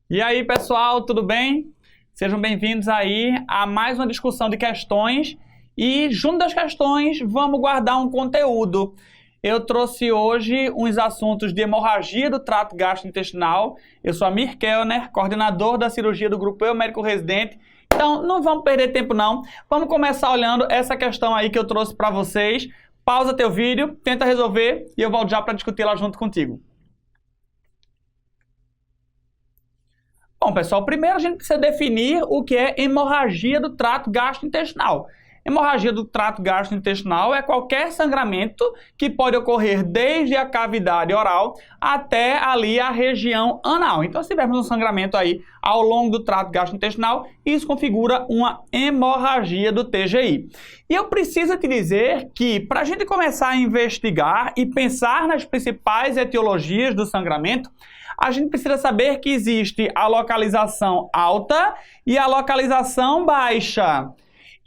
E aí, pessoal, tudo bem? Sejam bem-vindos aí a mais uma discussão de questões e, junto das questões, vamos guardar um conteúdo. Eu trouxe hoje uns assuntos de hemorragia do trato gastrointestinal. Eu sou Amir Kellner, coordenador da cirurgia do Grupo Eu Médico Residente. Então, não vamos perder tempo não. Vamos começar olhando essa questão aí que eu trouxe para vocês. Pausa teu vídeo, tenta resolver e eu volto já para discutir lá junto contigo. Bom, pessoal, primeiro a gente precisa definir o que é hemorragia do trato gastrointestinal. Hemorragia do trato gastrointestinal é qualquer sangramento que pode ocorrer desde a cavidade oral até ali a região anal. Então, se tivermos um sangramento aí ao longo do trato gastrointestinal, isso configura uma hemorragia do TGI. E eu preciso te dizer que, para a gente começar a investigar e pensar nas principais etiologias do sangramento, a gente precisa saber que existe a localização alta e a localização baixa.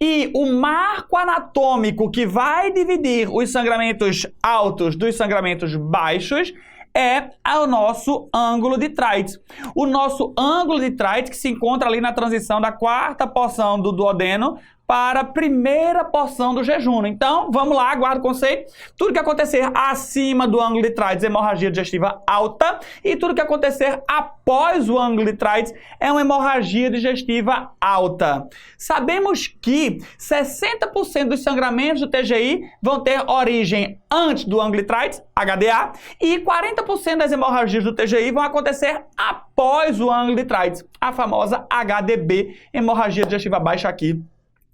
E o marco anatômico que vai dividir os sangramentos altos dos sangramentos baixos é o nosso ângulo de Treitz. O nosso ângulo de Treitz que se encontra ali na transição da quarta porção do duodeno para a primeira porção do jejum. Então, vamos lá, guarda o conceito. Tudo que acontecer acima do ângulo de Treitz é hemorragia digestiva alta e tudo que acontecer após o ângulo de Treitz é uma hemorragia digestiva alta. Sabemos que 60% dos sangramentos do TGI vão ter origem antes do ângulo de Treitz, HDA, e 40% das hemorragias do TGI vão acontecer após o ângulo de Treitz, a famosa HDB, hemorragia digestiva baixa aqui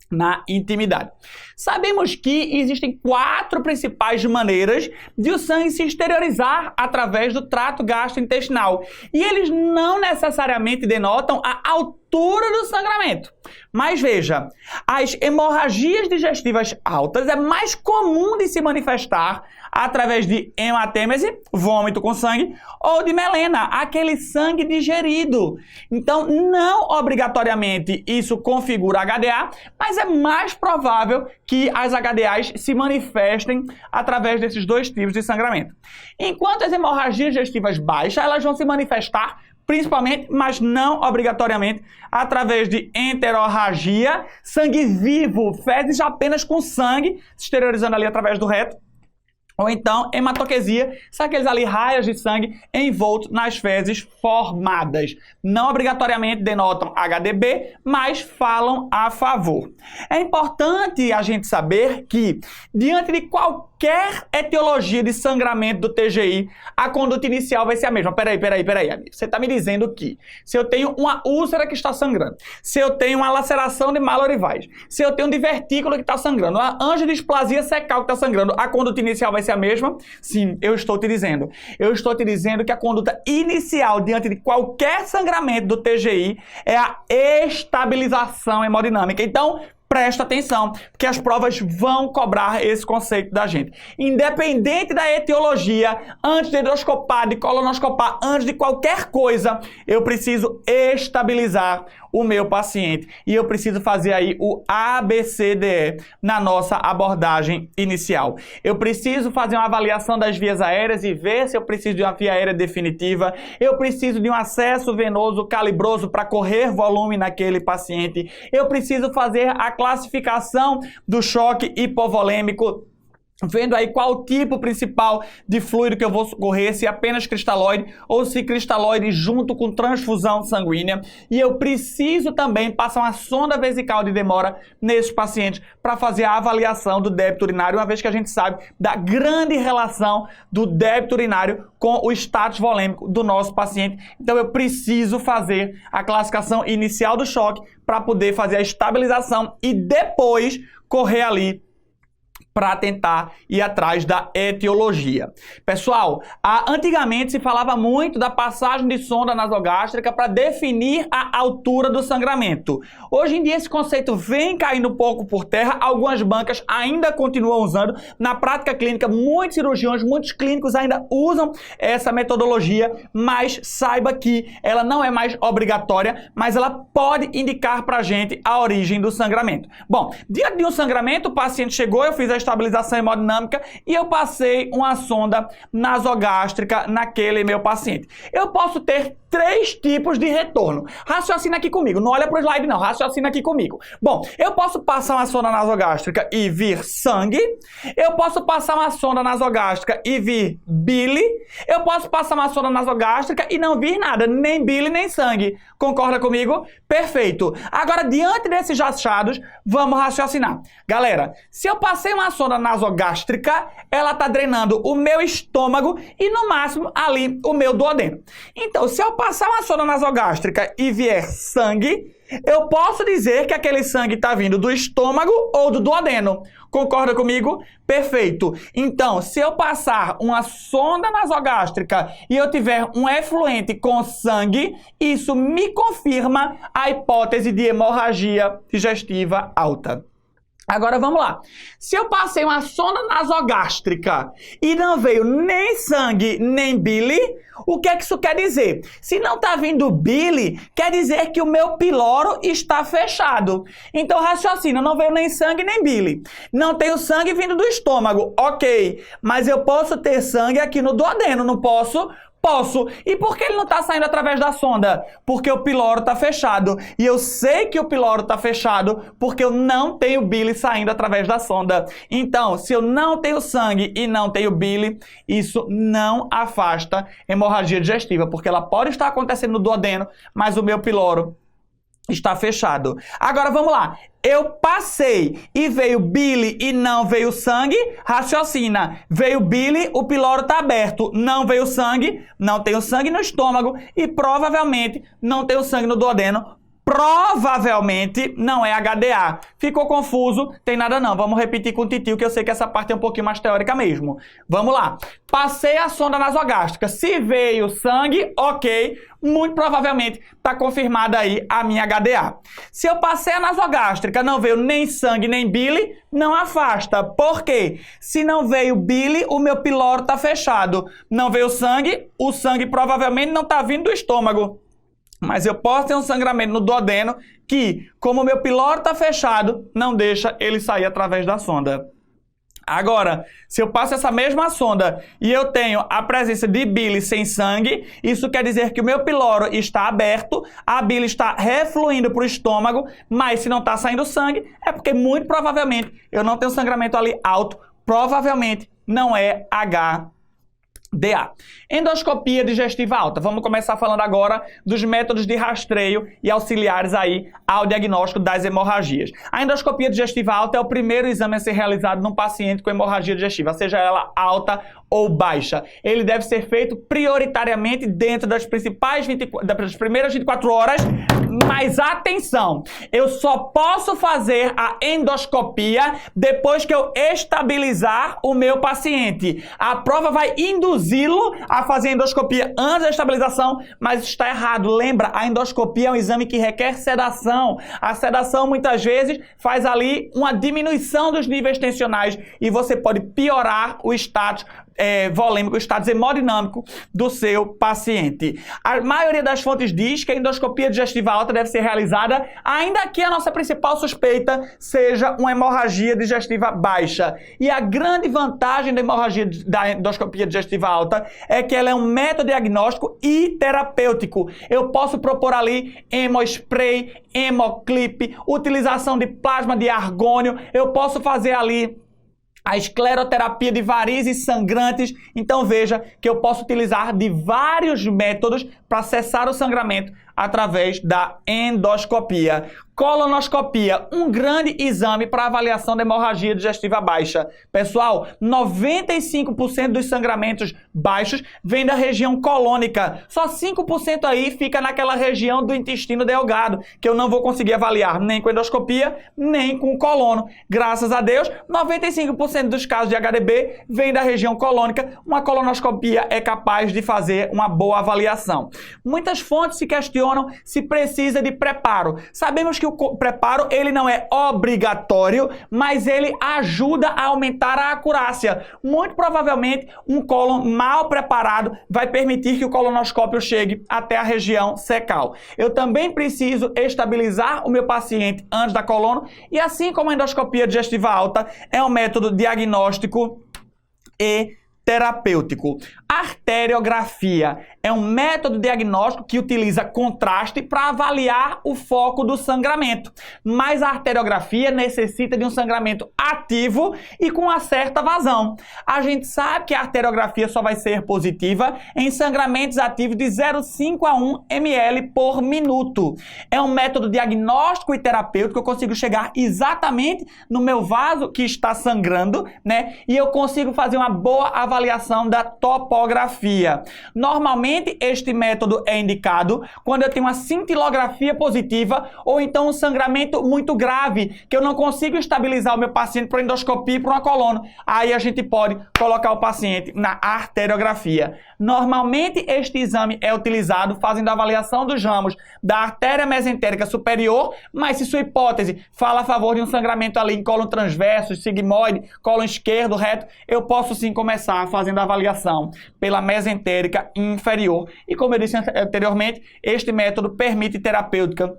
na intimidade. Sabemos que existem 4 principais maneiras de o sangue se exteriorizar através do trato gastrointestinal. E eles não necessariamente denotam a altura do sangramento. Mas veja, as hemorragias digestivas altas é mais comum de se manifestar através de hematêmese, vômito com sangue, ou de melena, aquele sangue digerido. Então, não obrigatoriamente isso configura HDA, mas é mais provável que as HDAs se manifestem através desses dois tipos de sangramento. Enquanto as hemorragias digestivas baixas, elas vão se manifestar principalmente, mas não obrigatoriamente, através de enterorragia, sangue vivo, fezes apenas com sangue, se exteriorizando ali através do reto, ou então hematoquesia, são aqueles ali raias de sangue envoltos nas fezes formadas. Não obrigatoriamente denotam HDB, mas falam a favor. É importante a gente saber que, diante de qualquer etiologia de sangramento do TGI, a conduta inicial vai ser a mesma. Peraí, amigo. Você está me dizendo que se eu tenho uma úlcera que está sangrando, se eu tenho uma laceração de malorivais, se eu tenho um divertículo que está sangrando, uma angiodisplasia secal que está sangrando, a conduta inicial vai ser a mesma? Sim, eu estou te dizendo. Eu estou te dizendo que a conduta inicial diante de qualquer sangramento do TGI é a estabilização hemodinâmica. Então, presta atenção, porque as provas vão cobrar esse conceito da gente. Independente da etiologia, antes de endoscopar, de colonoscopar, antes de qualquer coisa, eu preciso estabilizar o meu paciente. E eu preciso fazer aí o ABCDE na nossa abordagem inicial. Eu preciso fazer uma avaliação das vias aéreas e ver se eu preciso de uma via aérea definitiva. Eu preciso de um acesso venoso calibroso para correr volume naquele paciente. Eu preciso fazer a classificação do choque hipovolêmico, vendo aí qual o tipo principal de fluido que eu vou socorrer, se apenas cristalóide ou se cristalóide junto com transfusão sanguínea. E eu preciso também passar uma sonda vesical de demora nesses pacientes para fazer a avaliação do débito urinário, uma vez que a gente sabe da grande relação do débito urinário com o status volêmico do nosso paciente. Então eu preciso fazer a classificação inicial do choque para poder fazer a estabilização e depois correr ali para tentar ir atrás da etiologia. Pessoal, antigamente se falava muito da passagem de sonda nasogástrica para definir a altura do sangramento. Hoje em dia esse conceito vem caindo um pouco por terra, algumas bancas ainda continuam usando. Na prática clínica, muitos cirurgiões, muitos clínicos ainda usam essa metodologia, mas saiba que ela não é mais obrigatória, mas ela pode indicar para a gente a origem do sangramento. Bom, diante de um sangramento, o paciente chegou, eu fiz a estabilização hemodinâmica e eu passei uma sonda nasogástrica naquele meu paciente. Eu posso ter 3 tipos de retorno. Raciocina aqui comigo. Não olha para o slide não, raciocina aqui comigo. Bom, eu posso passar uma sonda nasogástrica e vir sangue. Eu posso passar uma sonda nasogástrica e vir bile. Eu posso passar uma sonda nasogástrica e não vir nada, nem bile, nem sangue. Concorda comigo? Perfeito. Agora, diante desses achados, vamos raciocinar. Galera, se eu passei uma sonda nasogástrica, ela está drenando o meu estômago e, no máximo, ali o meu duodeno. Então, se eu passar uma sonda nasogástrica e vier sangue, eu posso dizer que aquele sangue está vindo do estômago ou do duodeno. Concorda comigo? Perfeito. Então, se eu passar uma sonda nasogástrica e eu tiver um efluente com sangue, isso me confirma a hipótese de hemorragia digestiva alta. Agora vamos lá. Se eu passei uma sonda nasogástrica e não veio nem sangue nem bile, o que é que isso quer dizer? Se não está vindo bile, quer dizer que o meu piloro está fechado. Então raciocina, não veio nem sangue nem bile. Não tenho sangue vindo do estômago, ok. Mas eu posso ter sangue aqui no duodeno, não posso? Posso. E por que ele não está saindo através da sonda? Porque o piloro está fechado. E eu sei que o piloro está fechado porque eu não tenho bile saindo através da sonda. Então, se eu não tenho sangue e não tenho bile, isso não afasta hemorragia digestiva, porque ela pode estar acontecendo no duodeno, mas o meu piloro está fechado. Agora vamos lá. Eu passei e veio bile e não veio sangue, raciocina. Veio bile, o piloro está aberto. Não veio sangue, não tenho sangue no estômago e provavelmente não tenho sangue no duodeno. Provavelmente não é HDA. Ficou confuso? Tem nada não. Vamos repetir com o Titio, que eu sei que essa parte é um pouquinho mais teórica mesmo. Vamos lá. Passei a sonda nasogástrica. Se veio sangue, ok. Muito provavelmente está confirmada aí a minha HDA. Se eu passei a nasogástrica, não veio nem sangue nem bile, não afasta. Por quê? Se não veio bile, o meu piloro está fechado. Não veio sangue, o sangue provavelmente não está vindo do estômago. Mas eu posso ter um sangramento no duodeno que, como o meu piloro está fechado, não deixa ele sair através da sonda. Agora, se eu passo essa mesma sonda e eu tenho a presença de bile sem sangue, isso quer dizer que o meu piloro está aberto, a bile está refluindo para o estômago, mas se não está saindo sangue, é porque muito provavelmente eu não tenho sangramento ali alto, provavelmente não é HDA. Endoscopia digestiva alta. Vamos começar falando agora dos métodos de rastreio e auxiliares aí ao diagnóstico das hemorragias. A endoscopia digestiva alta é o primeiro exame a ser realizado num paciente com hemorragia digestiva, seja ela alta ou baixa. Ele deve ser feito prioritariamente dentro das primeiras 24 horas, mas atenção, eu só posso fazer a endoscopia depois que eu estabilizar o meu paciente. A prova vai induzi-lo a fazer a endoscopia antes da estabilização, mas isso está errado. Lembra, a endoscopia é um exame que requer sedação. A sedação muitas vezes faz ali uma diminuição dos níveis tensionais e você pode piorar o status volêmico, o status hemodinâmico do seu paciente. A maioria das fontes diz que a endoscopia digestiva alta deve ser realizada ainda que a nossa principal suspeita seja uma hemorragia digestiva baixa. E a grande vantagem da endoscopia digestiva alta é que ela é um método diagnóstico e terapêutico. Eu posso propor ali hemospray, hemoclip, utilização de plasma de argônio, eu posso fazer ali a escleroterapia de varizes sangrantes. Então veja que eu posso utilizar de vários métodos para cessar o sangramento através da endoscopia. Colonoscopia, um grande exame para avaliação da hemorragia digestiva baixa. Pessoal, 95% dos sangramentos baixos vem da região colônica. Só 5% aí fica naquela região do intestino delgado, que eu não vou conseguir avaliar nem com endoscopia, nem com colono. Graças a Deus, 95% dos casos de HDB vem da região colônica. Uma colonoscopia é capaz de fazer uma boa avaliação. Muitas fontes se questionam questionam se precisa de preparo. Sabemos que o preparo ele não é obrigatório, mas ele ajuda a aumentar a acurácia. Muito provavelmente, um cólon mal preparado vai permitir que o colonoscópio chegue até a região cecal. Eu também preciso estabilizar o meu paciente antes da colono, e assim como a endoscopia digestiva alta é um método diagnóstico e terapêutico. Arteriografia é um método diagnóstico que utiliza contraste para avaliar o foco do sangramento, mas a arteriografia necessita de um sangramento ativo e com uma certa vazão. A gente sabe que a arteriografia só vai ser positiva em sangramentos ativos de 0,5 a 1 ml por minuto. É um método diagnóstico e terapêutico, eu consigo chegar exatamente no meu vaso que está sangrando, né? E eu consigo fazer uma boa avaliação da topografia. Normalmente, este método é indicado quando eu tenho uma cintilografia positiva ou então um sangramento muito grave, que eu não consigo estabilizar o meu paciente por endoscopia e por uma colono. Aí a gente pode colocar o paciente na arteriografia. Normalmente, este exame é utilizado fazendo a avaliação dos ramos da artéria mesentérica superior, mas se sua hipótese fala a favor de um sangramento ali em cólon transverso, sigmoide, cólon esquerdo, reto, eu posso sim começar fazendo a avaliação pela mesentérica inferior. E como eu disse anteriormente, este método permite terapêutica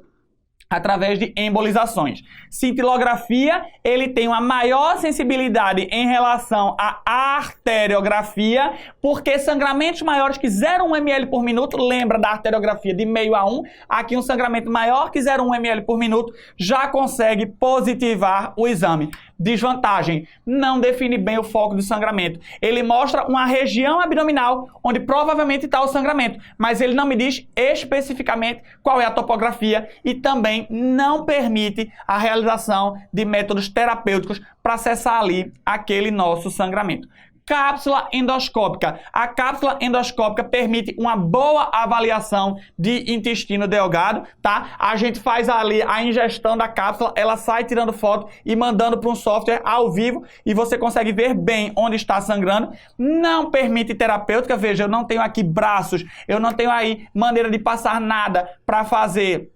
através de embolizações. Cintilografia, ele tem uma maior sensibilidade em relação à arteriografia, porque sangramentos maiores que 0,1 ml por minuto, lembra da arteriografia de meio a 1, aqui um sangramento maior que 0,1 ml por minuto já consegue positivar o exame. Desvantagem, não define bem o foco do sangramento. Ele mostra uma região abdominal onde provavelmente está o sangramento, mas ele não me diz especificamente qual é a topografia e também não permite a realização de métodos terapêuticos para acessar ali aquele nosso sangramento. Cápsula endoscópica. A cápsula endoscópica permite uma boa avaliação de intestino delgado, tá? A gente faz ali a ingestão da cápsula, ela sai tirando foto e mandando para um software ao vivo e você consegue ver bem onde está sangrando. Não permite terapêutica, veja, eu não tenho aqui braços, eu não tenho aí maneira de passar nada para fazer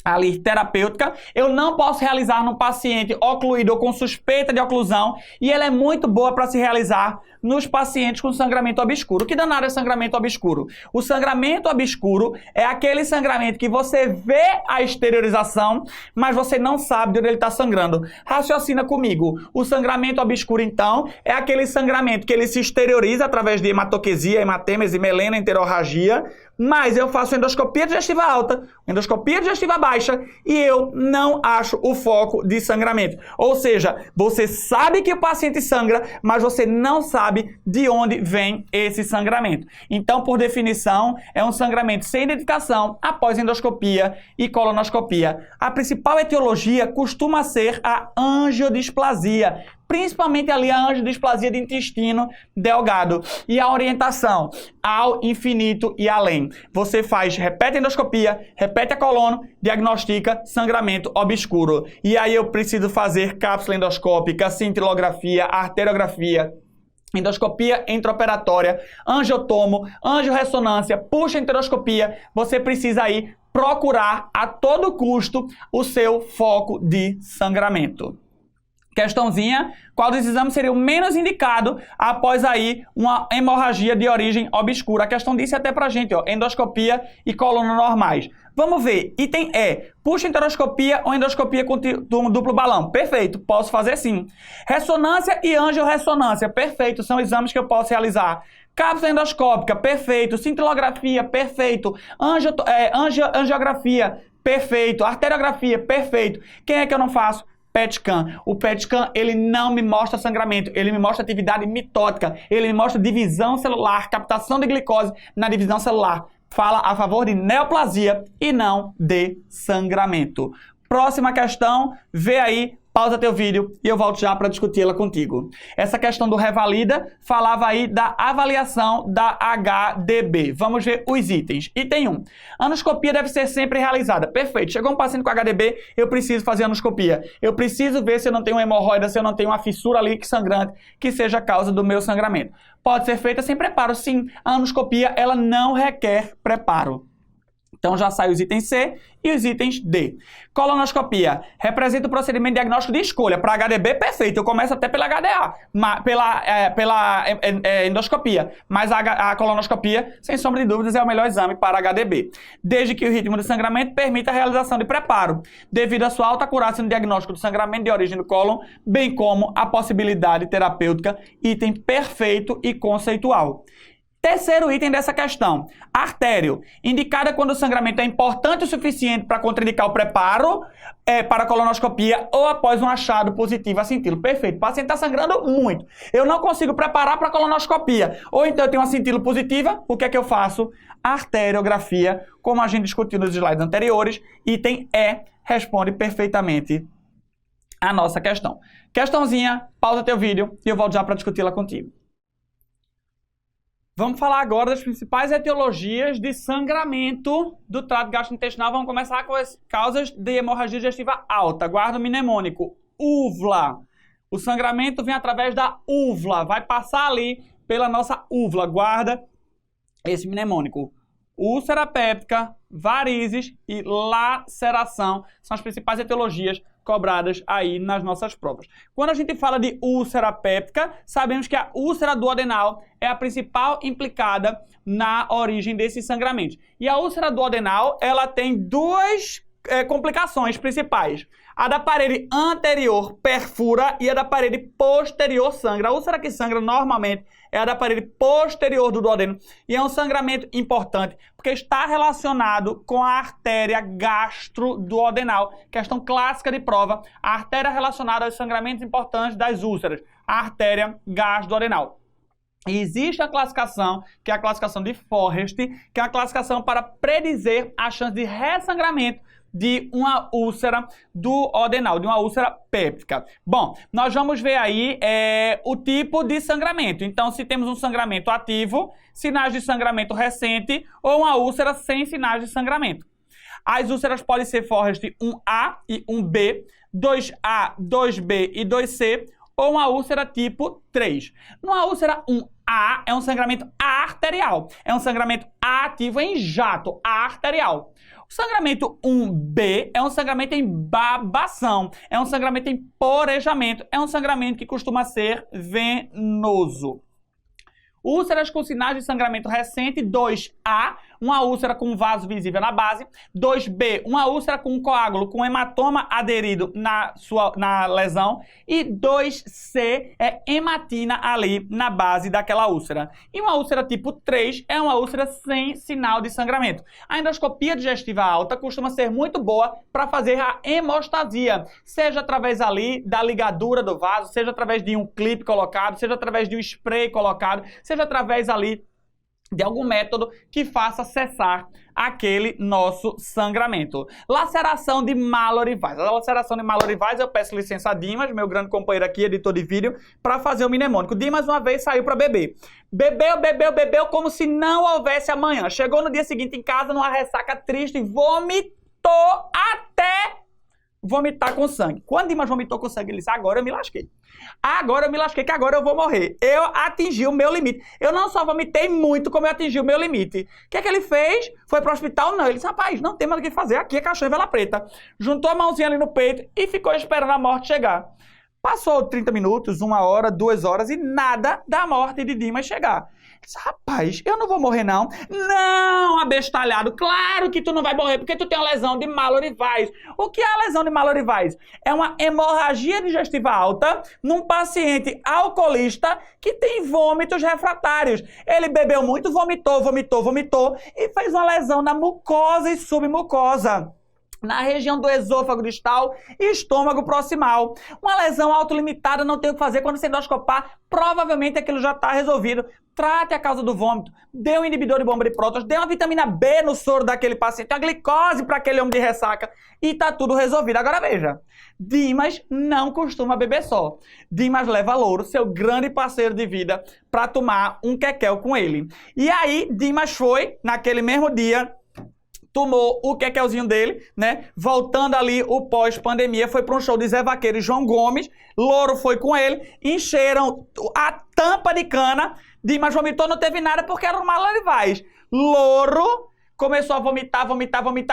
ali terapêutica. Eu não posso realizar num paciente ocluído ou com suspeita de oclusão e ela é muito boa para se realizar nos pacientes com sangramento obscuro. O que danado é sangramento obscuro? O sangramento obscuro é aquele sangramento que você vê a exteriorização, mas você não sabe de onde ele está sangrando. Raciocina comigo. O sangramento obscuro, então, é aquele sangramento que ele se exterioriza através de hematoquesia, hematêmese, melena, enterorragia, mas eu faço endoscopia digestiva alta, endoscopia digestiva baixa e eu não acho o foco de sangramento. Ou seja, você sabe que o paciente sangra, mas você não sabe de onde vem esse sangramento. Então, por definição, é um sangramento sem identificação após endoscopia e colonoscopia. A principal etiologia costuma ser a angiodisplasia, principalmente ali a angiodisplasia de intestino delgado. E a orientação ao infinito e além. Você repete a endoscopia, repete a colono, diagnostica sangramento obscuro. E aí eu preciso fazer cápsula endoscópica, cintilografia, arteriografia, endoscopia intraoperatória, angiotomo, angiorressonância, puxa enteroscopia. Você precisa aí procurar a todo custo o seu foco de sangramento. Questãozinha, qual dos exames seria o menos indicado após aí uma hemorragia de origem obscura? A questão disse até pra gente, ó, endoscopia e colono normais. Vamos ver, item E, puxa enteroscopia ou endoscopia com duplo balão? Perfeito, posso fazer sim. Ressonância e angiorressonância, perfeito, são exames que eu posso realizar. Cápsula endoscópica, perfeito. Cintilografia, perfeito. Angiografia, perfeito. Arteriografia, perfeito. Quem é que eu não faço? PET scan. O PET scan, ele não me mostra sangramento, ele me mostra atividade mitótica, ele me mostra divisão celular, captação de glicose na divisão celular. Fala a favor de neoplasia e não de sangramento. Próxima questão, vê aí, pausa teu vídeo e eu volto já para discuti-la contigo. Essa questão do revalida falava aí da avaliação da HDB. Vamos ver os itens. Item 1. Anoscopia deve ser sempre realizada. Perfeito. Chegou um paciente com HDB, eu preciso fazer anoscopia. Eu preciso ver se eu não tenho uma hemorroida, se eu não tenho uma fissura ali sangrante que seja a causa do meu sangramento. Pode ser feita sem preparo, sim. A anoscopia, ela não requer preparo. Então já sai os itens C e os itens D. Colonoscopia representa o procedimento diagnóstico de escolha. Para HDB, perfeito. Eu começo até pela HDA, pela endoscopia. Mas a colonoscopia, sem sombra de dúvidas, é o melhor exame para HDB. Desde que o ritmo de sangramento permita a realização de preparo, devido à sua alta acurácia no diagnóstico do sangramento de origem do cólon, bem como a possibilidade terapêutica, item perfeito e conceitual. Terceiro item dessa questão, artério, indicada quando o sangramento é importante o suficiente para contraindicar o preparo para a colonoscopia ou após um achado positivo a cintilo. Perfeito, o paciente está sangrando muito. Eu não consigo preparar para a colonoscopia. Ou então eu tenho uma cintilo positiva, o que é que eu faço? Arteriografia, como a gente discutiu nos slides anteriores, item E responde perfeitamente a nossa questão. Questãozinha, pausa teu vídeo e eu volto já para discuti-la contigo. Vamos falar agora das principais etiologias de sangramento do trato gastrointestinal. Vamos começar com as causas de hemorragia digestiva alta. Guarda o mnemônico. Úvula. O sangramento vem através da úvula. Vai passar ali pela nossa úvula. Guarda esse mnemônico. Úlcera péptica, varizes e laceração são as principais etiologias cobradas aí nas nossas provas. Quando a gente fala de úlcera péptica, sabemos que a úlcera duodenal é a principal implicada na origem desses sangramentos. E a úlcera duodenal, ela tem duas complicações principais. A da parede anterior perfura e a da parede posterior sangra. A úlcera que sangra normalmente é a da parede posterior do duodeno e é um sangramento importante porque está relacionado com a artéria gastroduodenal. Questão clássica de prova, a artéria relacionada aos sangramentos importantes das úlceras, a artéria gastroduodenal. E existe a classificação, que é a classificação de Forrest, que é a classificação para predizer a chance de ressangramento de uma úlcera duodenal, de uma úlcera péptica. Bom, nós vamos ver aí o tipo de sangramento. Então, se temos um sangramento ativo, sinais de sangramento recente ou uma úlcera sem sinais de sangramento. As úlceras podem ser Forrest 1A e 1B, 2A, 2B e 2C, ou uma úlcera tipo 3. Uma úlcera 1A é um sangramento arterial, é um sangramento ativo em jato arterial. O sangramento 1B é um sangramento em babação, é um sangramento em porejamento, é um sangramento que costuma ser venoso. Úlceras com sinais de sangramento recente, 2A, uma úlcera com vaso visível na base, 2B, uma úlcera com coágulo, com hematoma aderido na lesão, e 2C é hematina ali na base daquela úlcera. E uma úlcera tipo 3 é uma úlcera sem sinal de sangramento. A endoscopia digestiva alta costuma ser muito boa para fazer a hemostasia, seja através ali da ligadura do vaso, seja através de um clipe colocado, seja através de um spray colocado, seja através ali de algum método que faça cessar aquele nosso sangramento. Laceração de Mallory Weiss. A laceração de Mallory Weiss, eu peço licença a Dimas, meu grande companheiro aqui, editor de vídeo, para fazer o mnemônico. Dimas uma vez saiu para beber. Bebeu como se não houvesse amanhã. Chegou no dia seguinte em casa numa ressaca triste e vomitou até vomitar com sangue. Quando Dimas vomitou com sangue, ele disse, agora eu me lasquei. Agora eu me lasquei, que agora eu vou morrer. Eu atingi o meu limite. Eu não só vomitei muito, como eu atingi o meu limite. O que é que ele fez? Foi pro hospital? Não. Ele disse, rapaz, não tem mais o que fazer. Aqui é caixão e vela preta. Juntou a mãozinha ali no peito e ficou esperando a morte chegar. Passou 30 minutos, 1 hora, 2 horas e nada da morte de Dimas chegar. Disse, rapaz, eu não vou morrer não. Não, abestalhado, claro que tu não vai morrer porque tu tem uma lesão de Mallory Weiss. O que é a lesão de Mallory Weiss? É uma hemorragia digestiva alta num paciente alcoolista que tem vômitos refratários. Ele bebeu muito, vomitou e fez uma lesão na mucosa e submucosa, na região do esôfago distal e estômago proximal. Uma lesão autolimitada, não tem o que fazer. Quando você endoscopar, provavelmente aquilo já está resolvido. Trate a causa do vômito, dê um inibidor de bomba de prótons, dê uma vitamina B no soro daquele paciente, uma glicose para aquele homem de ressaca e está tudo resolvido. Agora veja, Dimas não costuma beber só. Dimas leva Louro, seu grande parceiro de vida, para tomar um quequel com ele. E aí, Dimas foi, naquele mesmo dia, tomou o quequelzinho dele, né? Voltando ali o pós-pandemia, foi para um show de Zé Vaqueiro e João Gomes. Louro foi com ele, encheram a tampa de cana. Dimas vomitou, não teve nada porque era um Mallory Weiss. Louro começou a vomitar,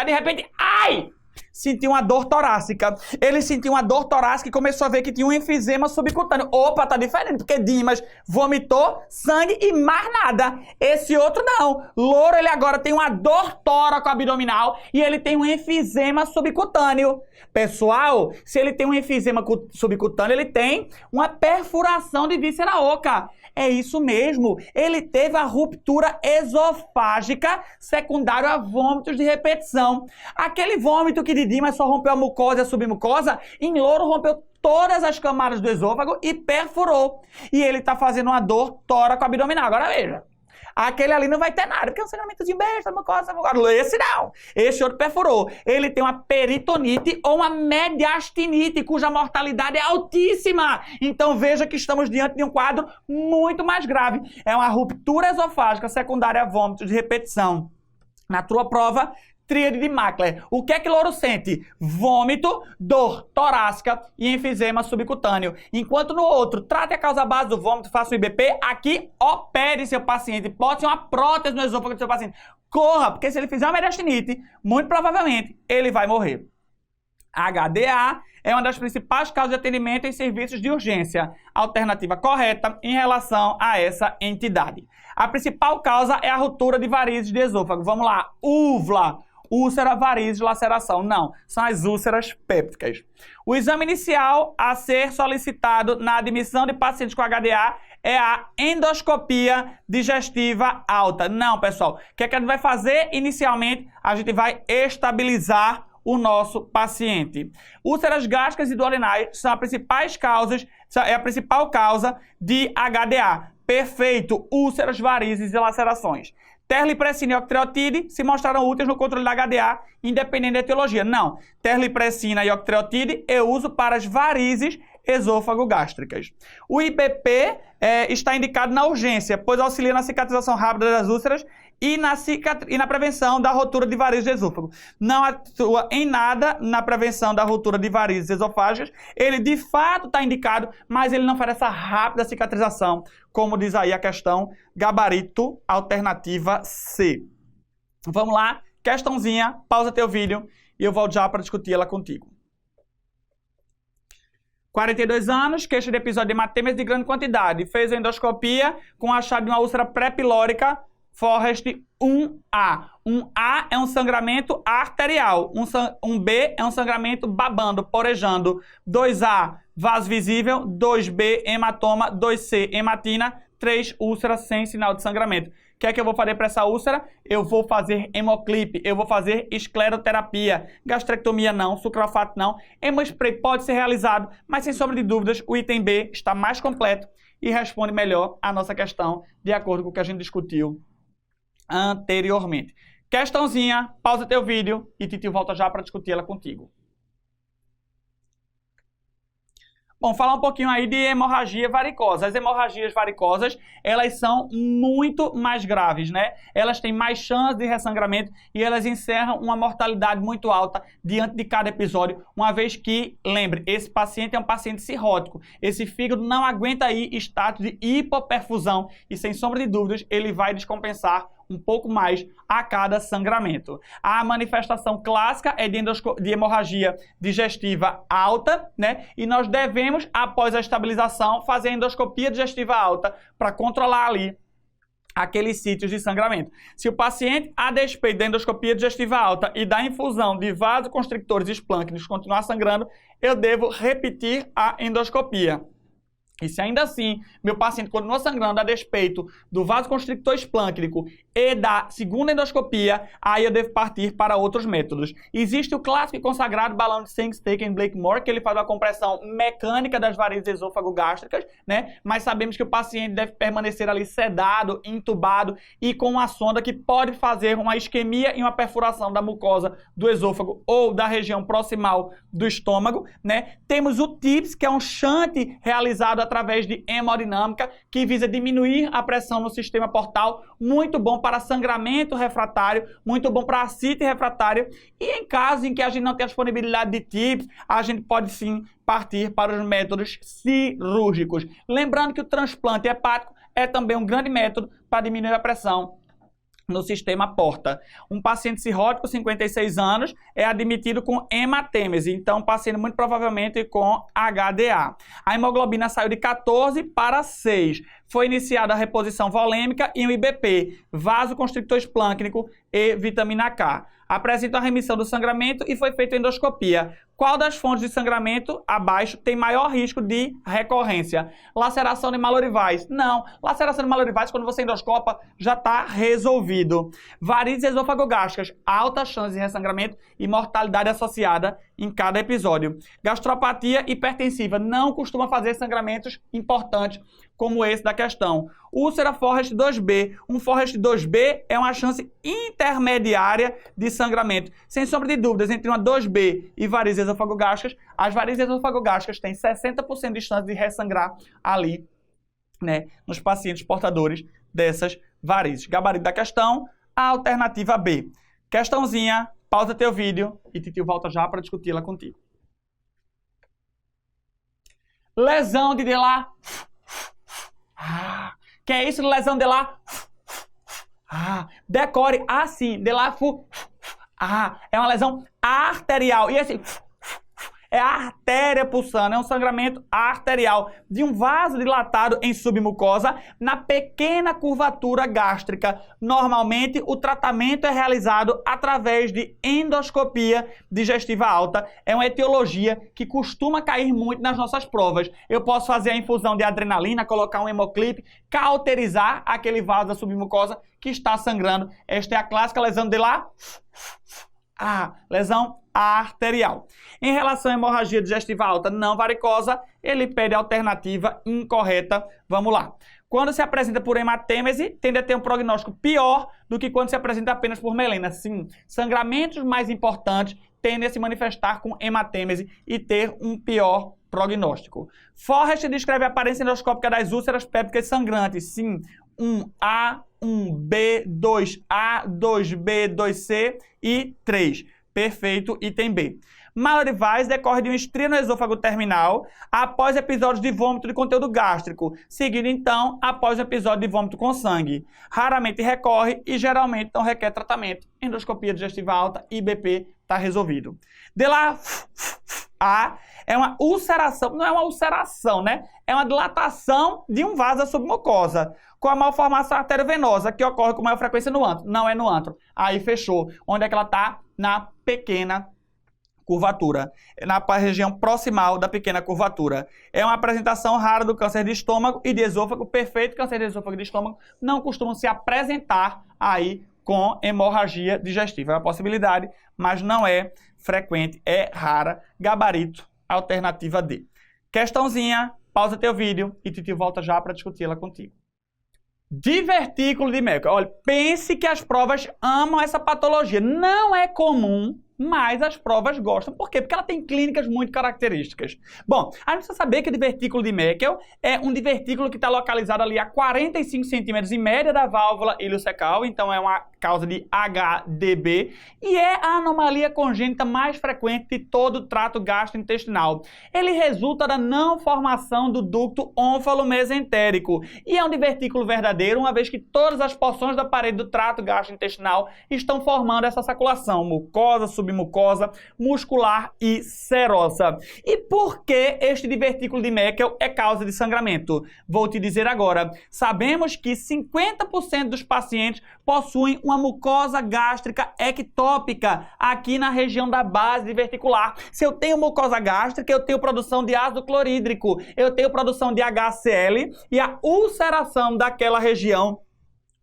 de repente, ai! Sentiu uma dor torácica. Ele sentiu uma dor torácica e começou a ver que tinha um enfisema subcutâneo. Opa, tá diferente, porque Dimas vomitou sangue e mais nada. Esse outro não. Louro, ele agora tem uma dor tóraco-abdominal e ele tem um enfisema subcutâneo. Pessoal, se ele tem um enfisema subcutâneo, ele tem uma perfuração de víscera oca. É isso mesmo. Ele teve a ruptura esofágica secundária a vômitos de repetição. Aquele vômito que de Dimas só rompeu a mucosa e a submucosa, em Louro rompeu todas as camadas do esôfago e perfurou. E ele está fazendo uma dor tóraco-abdominal. Agora veja. Aquele ali não vai ter nada, porque é um sangramentozinho besta, mucosa. Agora, esse não. Esse outro perfurou. Ele tem uma peritonite ou uma mediastinite, cuja mortalidade é altíssima. Então veja que estamos diante de um quadro muito mais grave. É uma ruptura esofágica secundária a vômitos de repetição. Na tua prova, tríade de Mackler. O que é que Louro sente? Vômito, dor torácica e enfisema subcutâneo. Enquanto no outro, trate a causa base do vômito, faça um IBP, aqui opere seu paciente, bote uma prótese no esôfago do seu paciente. Corra, porque se ele fizer uma mediastinite, muito provavelmente ele vai morrer. HDA é uma das principais causas de atendimento em serviços de urgência. Alternativa correta em relação a essa entidade. A principal causa é a ruptura de varizes de esôfago. Vamos lá, UVLA. Úlcera, varizes, laceração. Não, são as úlceras pépticas. O exame inicial a ser solicitado na admissão de pacientes com HDA é a endoscopia digestiva alta. Não, pessoal. O que é que a gente vai fazer inicialmente? A gente vai estabilizar o nosso paciente. Úlceras gástricas e duodenais são as principais causas, é a principal causa de HDA. Perfeito. Úlceras, varizes e lacerações. Terlipressina e octreotide se mostraram úteis no controle da HDA, independente da etiologia. Não. Terlipressina e octreotide eu uso para as varizes esôfago-gástricas. O IBP está indicado na urgência, pois auxilia na cicatrização rápida das úlceras e na prevenção da rotura de varizes de esôfago. Não atua em nada na prevenção da rotura de varizes esofágicas. Ele de fato está indicado, mas ele não faz essa rápida cicatrização, como diz aí a questão gabarito alternativa C. Vamos lá, questãozinha, pausa teu vídeo e eu volto já para discutir ela contigo. 42 anos, queixa de episódio de hematêmese de grande quantidade. Fez a endoscopia com achado de uma úlcera pré-pilórica Forrest 1A. 1A é um sangramento arterial. Um B é um sangramento babando, porejando. 2A, vaso visível. 2B, hematoma. 2C, hematina. 3, úlcera sem sinal de sangramento. O que é que eu vou fazer para essa úlcera? Eu vou fazer hemoclipe, eu vou fazer escleroterapia. Gastrectomia não, sucralfato não. Hemospray pode ser realizado, mas sem sombra de dúvidas, o item B está mais completo e responde melhor a nossa questão, de acordo com o que a gente discutiu anteriormente. Questãozinha, pausa teu vídeo e Titio volta já para discutir ela contigo. Bom, falar um pouquinho aí de hemorragia varicosa. As hemorragias varicosas, elas são muito mais graves, né? Elas têm mais chance de ressangramento e elas encerram uma mortalidade muito alta diante de cada episódio, uma vez que, lembre, esse paciente é um paciente cirrótico. Esse fígado não aguenta aí status de hipoperfusão e, sem sombra de dúvidas, ele vai descompensar um pouco mais a cada sangramento. A manifestação clássica é de hemorragia digestiva alta, né? E nós devemos, após a estabilização, fazer a endoscopia digestiva alta para controlar ali aqueles sítios de sangramento. Se o paciente, a despeito da endoscopia digestiva alta e da infusão de vasoconstrictores esplâncnicos continuar sangrando, eu devo repetir a endoscopia. E se ainda assim meu paciente continua sangrando a despeito do vasoconstrictor esplâncnico e da segunda endoscopia, aí eu devo partir para outros métodos. Existe o clássico e consagrado balão de Sengstake and Blakemore, que ele faz uma compressão mecânica das varizes esôfago-gástricas, né? Mas sabemos que o paciente deve permanecer ali sedado, entubado e com uma sonda que pode fazer uma isquemia e uma perfuração da mucosa do esôfago ou da região proximal do estômago, né? Temos o TIPS, que é um shunt realizado através de hemodinâmica, que visa diminuir a pressão no sistema portal, muito bom para sangramento refratário, muito bom para ascite refratário, e em caso em que a gente não tenha disponibilidade de TIPS, a gente pode sim partir para os métodos cirúrgicos. Lembrando que o transplante hepático é também um grande método para diminuir a pressão no sistema porta. Um paciente cirrótico, 56 anos, é admitido com hematêmese, então paciente muito provavelmente com HDA. A hemoglobina saiu de 14 para 6. Foi iniciada a reposição volêmica e um IBP, vasoconstrictor esplâncnico e vitamina K. Apresenta a remissão do sangramento e foi feita endoscopia. Qual das fontes de sangramento abaixo tem maior risco de recorrência? Laceração de malorivais? Não. Laceração de malorivais, quando você endoscopa, já está resolvido. Varizes esofagogástricas, alta chance de ressangramento e mortalidade associada em cada episódio. Gastropatia hipertensiva, não costuma fazer sangramentos importantes como esse da questão. Úlcera Forrest 2B. Um Forrest 2B é uma chance intermediária de sangramento. Sem sombra de dúvidas, entre uma 2B e varizes esofagogástricas, as varizes esofagogástricas têm 60% de chance de ressangrar ali, né, nos pacientes portadores dessas varizes. Gabarito da questão, a alternativa B. Questãozinha, pausa teu vídeo e Titio volta já para discuti-la contigo. Lesão de Delar. Que é isso, lesão de Delar? Decore assim, Delar. É uma lesão arterial. E assim, é a artéria pulsando, é um sangramento arterial de um vaso dilatado em submucosa na pequena curvatura gástrica. Normalmente, o tratamento é realizado através de endoscopia digestiva alta. É uma etiologia que costuma cair muito nas nossas provas. Eu posso fazer a infusão de adrenalina, colocar um hemoclip, cauterizar aquele vaso da submucosa que está sangrando. Esta é a clássica lesão de Delar. Lesão arterial. Em relação à hemorragia digestiva alta não varicosa, ele pede a alternativa incorreta. Vamos lá. Quando se apresenta por hematêmese, tende a ter um prognóstico pior do que quando se apresenta apenas por melena. Sim, sangramentos mais importantes tendem a se manifestar com hematêmese e ter um pior prognóstico. Forrest descreve a aparência endoscópica das úlceras pépticas sangrantes. Sim, 1A, 1B, 2A, 2B, 2C e 3. Perfeito, item B. Malorivais decorre de uma estria no esôfago terminal após episódios de vômito de conteúdo gástrico, seguido então após um episódio de vômito com sangue. Raramente recorre e geralmente não requer tratamento. Endoscopia digestiva alta, IBP, está resolvido. Delar é uma ulceração, não é uma ulceração, né? É uma dilatação de um vaso da submucosa, com a malformação arteriovenosa, que ocorre com maior frequência no antro. Não é no antro. Aí fechou. Onde é que ela está? Na pequena curvatura, na região proximal da pequena curvatura. É uma apresentação rara do câncer de estômago e de esôfago. Perfeito, câncer de esôfago e de estômago não costumam se apresentar aí com hemorragia digestiva. É uma possibilidade, mas não é frequente, é rara. Gabarito, alternativa D. Questãozinha, pausa teu vídeo e Titi volta já para discuti-la contigo. Divertículo de Merkel. Olha, pense que as provas amam essa patologia. Não é comum, mas as provas gostam. Por quê? Porque ela tem clínicas muito características. Bom, a gente precisa saber que o divertículo de Merkel é um divertículo que está localizado ali a 45 centímetros em média da válvula iliocecal, então é uma causa de HDB, e é a anomalia congênita mais frequente de todo o trato gastrointestinal. Ele resulta da não formação do ducto ónfalo-mesentérico, e é um divertículo verdadeiro, uma vez que todas as porções da parede do trato gastrointestinal estão formando essa saculação, mucosa, submucosa, muscular e serosa. E por que este divertículo de Merkel é causa de sangramento? Vou te dizer agora. Sabemos que 50% dos pacientes possuem uma mucosa gástrica ectópica aqui na região da base diverticular. Se eu tenho mucosa gástrica, eu tenho produção de ácido clorídrico, eu tenho produção de HCl e a ulceração daquela região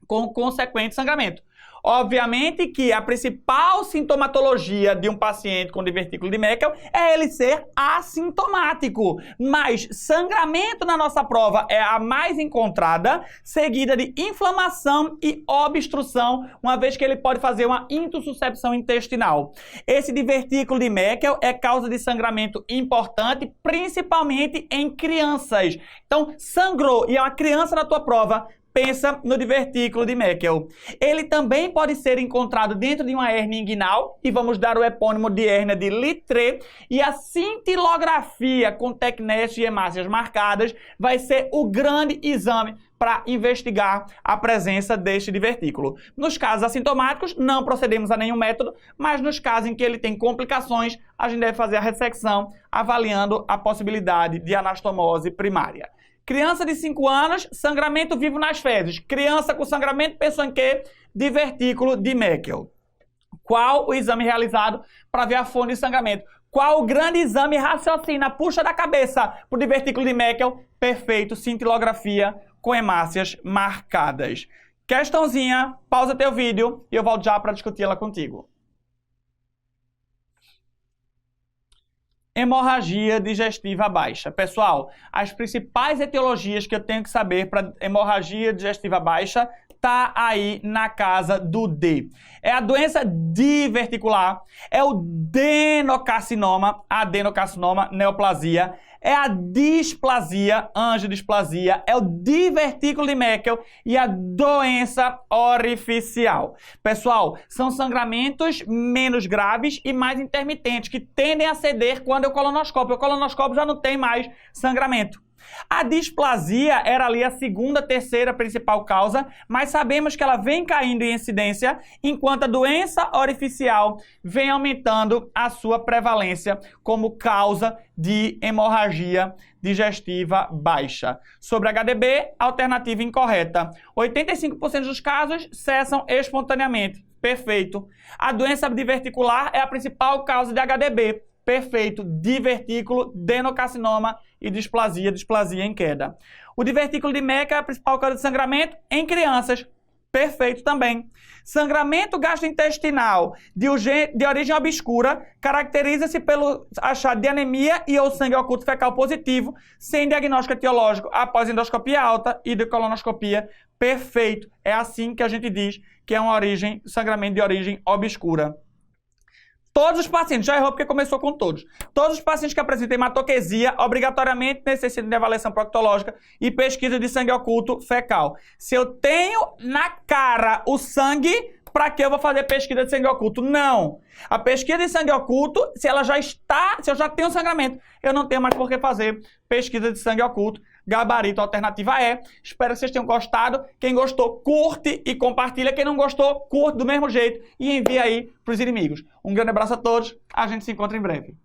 com consequente sangramento. Obviamente que a principal sintomatologia de um paciente com divertículo de Merkel é ele ser assintomático, mas sangramento na nossa prova é a mais encontrada, seguida de inflamação e obstrução, uma vez que ele pode fazer uma intussuscepção intestinal. Esse divertículo de Merkel é causa de sangramento importante, principalmente em crianças. Então, sangrou e é uma criança na tua prova, pensa no divertículo de Meckel. Ele também pode ser encontrado dentro de uma hérnia inguinal, e vamos dar o epônimo de hérnia de Littré, e a cintilografia com tecnésio e hemácias marcadas vai ser o grande exame para investigar a presença deste divertículo. Nos casos assintomáticos, não procedemos a nenhum método, mas nos casos em que ele tem complicações, a gente deve fazer a ressecção, avaliando a possibilidade de anastomose primária. Criança de 5 anos, sangramento vivo nas fezes. Criança com sangramento, pensou em quê? Divertículo de Meckel. Qual o exame realizado para ver a fonte de sangramento? Qual o grande exame? Raciocina, puxa da cabeça para o divertículo de Meckel. Perfeito, cintilografia com hemácias marcadas. Questãozinha, pausa teu vídeo e eu volto já para discutir ela contigo. Hemorragia digestiva baixa. Pessoal, as principais etiologias que eu tenho que saber para hemorragia digestiva baixa tá aí na casa do D. É a doença diverticular, é o adenocarcinoma, neoplasia, é a displasia, angiodisplasia, é o divertículo de Meckel e a doença orificial. Pessoal, são sangramentos menos graves e mais intermitentes, que tendem a ceder quando eu colonoscópio. O colonoscópio já não tem mais sangramento. A displasia era ali a segunda, terceira principal causa, mas sabemos que ela vem caindo em incidência, enquanto a doença orificial vem aumentando a sua prevalência como causa de hemorragia digestiva baixa. Sobre HDB, alternativa incorreta. 85% dos casos cessam espontaneamente. Perfeito. A doença diverticular é a principal causa de HDB. Perfeito. Divertículo, adenocarcinoma e displasia em queda. O divertículo de Meckel é a principal causa de sangramento em crianças. Perfeito também. Sangramento gastrointestinal de origem obscura caracteriza-se pelo achado de anemia e ou sangue oculto fecal positivo, sem diagnóstico etiológico após endoscopia alta e de colonoscopia. Perfeito. É assim que a gente diz que é sangramento de origem obscura. Todos os pacientes, já errou porque começou com todos. Todos os pacientes que apresentam hematoquesia obrigatoriamente necessitam de avaliação proctológica e pesquisa de sangue oculto fecal. Se eu tenho na cara o sangue, para que eu vou fazer pesquisa de sangue oculto? Não. A pesquisa de sangue oculto, se eu já tenho sangramento, eu não tenho mais por que fazer pesquisa de sangue oculto. Gabarito, alternativa é. Espero que vocês tenham gostado. Quem gostou, curte e compartilha. Quem não gostou, curte do mesmo jeito e envia aí para os inimigos. Um grande abraço a todos. A gente se encontra em breve.